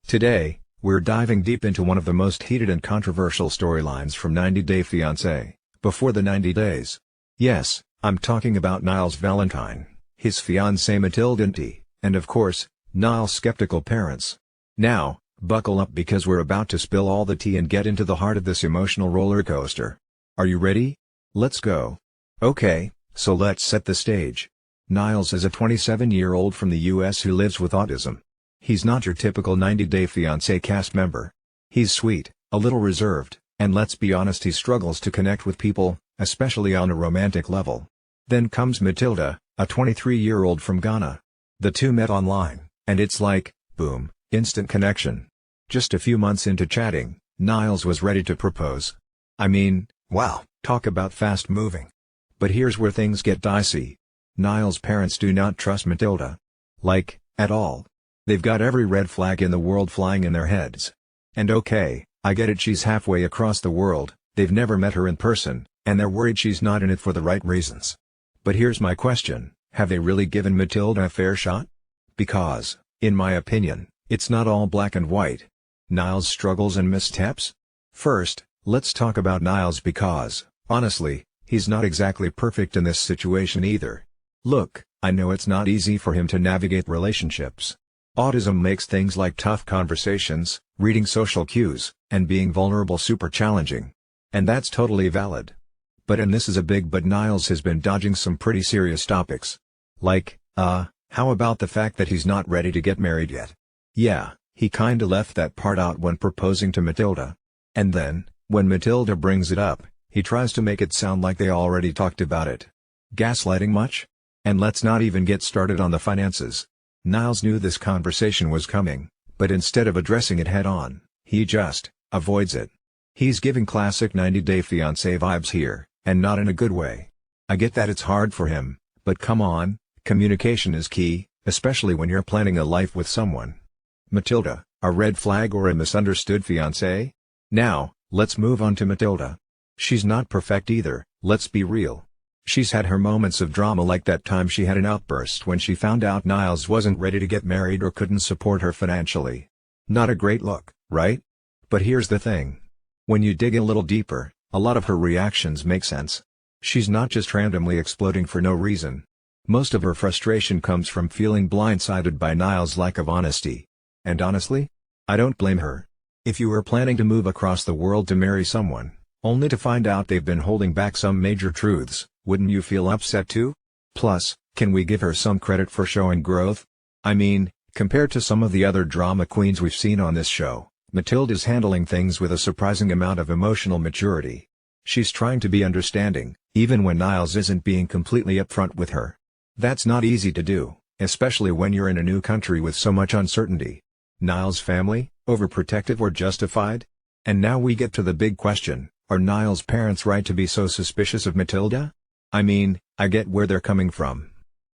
Today, we're diving deep into one of the most heated and controversial storylines from 90 Day Fiancé, before the 90 days. Yes, I'm talking about Niles Valentine, his fiancée Matilda, and of course, Niles' skeptical parents. Now, buckle up because we're about to spill all the tea and get into the heart of this emotional roller coaster. Are you ready? Let's go. Okay, so let's set the stage. Niles is a 27-year-old from the US who lives with autism. He's not your typical 90 Day Fiancé cast member. He's sweet, a little reserved, and let's be honest, he struggles to connect with people, especially on a romantic level. Then comes Matilda, a 23-year-old from Ghana. The two met online, and it's like, boom, instant connection. Just a few months into chatting, Niles was ready to propose. I mean, wow, talk about fast moving. But here's where things get dicey. Niles' parents do not trust Matilda. Like, at all. They've got every red flag in the world flying in their heads. And okay, I get it, she's halfway across the world, they've never met her in person, and they're worried she's not in it for the right reasons. But here's my question, have they really given Matilda a fair shot? Because, in my opinion, it's not all black and white. Niles' struggles and missteps? First, let's talk about Niles because, honestly, he's not exactly perfect in this situation either. Look, I know it's not easy for him to navigate relationships. Autism makes things like tough conversations, reading social cues, and being vulnerable super challenging. And that's totally valid. But and this is a big but, Niles has been dodging some pretty serious topics. Like, how about the fact that he's not ready to get married yet? Yeah, he kinda left that part out when proposing to Matilda. And then, when Matilda brings it up, he tries to make it sound like they already talked about it. Gaslighting much? And let's not even get started on the finances. Niles knew this conversation was coming, but instead of addressing it head-on, he just avoids it. He's giving classic 90 Day Fiancé vibes here, and not in a good way. I get that it's hard for him, but come on, communication is key, especially when you're planning a life with someone. Matilda, a red flag or a misunderstood fiancé? Now, let's move on to Matilda. She's not perfect either, let's be real. She's had her moments of drama, like that time she had an outburst when she found out Niles wasn't ready to get married or couldn't support her financially. Not a great look, right? But here's the thing. When you dig a little deeper, a lot of her reactions make sense. She's not just randomly exploding for no reason. Most of her frustration comes from feeling blindsided by Niles' lack of honesty. And honestly, I don't blame her. If you were planning to move across the world to marry someone, only to find out they've been holding back some major truths, wouldn't you feel upset too? Plus, can we give her some credit for showing growth? I mean, compared to some of the other drama queens we've seen on this show, Matilda's handling things with a surprising amount of emotional maturity. She's trying to be understanding, even when Niles isn't being completely upfront with her. That's not easy to do, especially when you're in a new country with so much uncertainty. Niles' family, overprotective or justified? And now we get to the big question, are Niles' parents right to be so suspicious of Matilda? I mean, I get where they're coming from.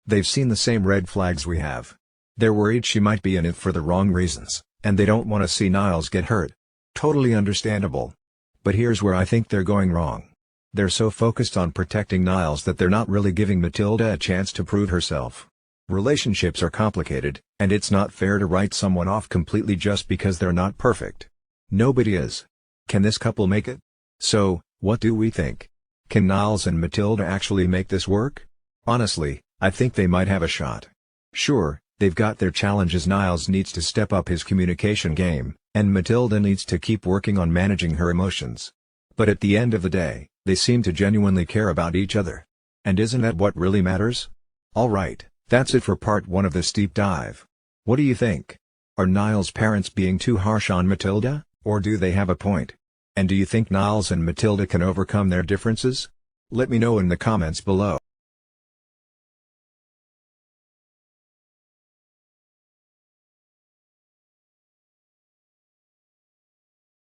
They've seen the same red flags we have. They're worried she might be in it for the wrong reasons, and they don't want to see Niles get hurt. Totally understandable. But here's where I think they're going wrong. They're so focused on protecting Niles that they're not really giving Matilda a chance to prove herself. Relationships are complicated, and it's not fair to write someone off completely just because they're not perfect. Nobody is. Can this couple make it? So, what do we think? Can Niles and Matilda actually make this work? Honestly, I think they might have a shot. Sure, they've got their challenges. Niles needs to step up his communication game, and Matilda needs to keep working on managing her emotions. But at the end of the day, they seem to genuinely care about each other. And isn't that what really matters? Alright, that's it for part 1 of this deep dive. What do you think? Are Niles' parents being too harsh on Matilda, or do they have a point? And do you think Niles and Matilda can overcome their differences? Let me know in the comments below.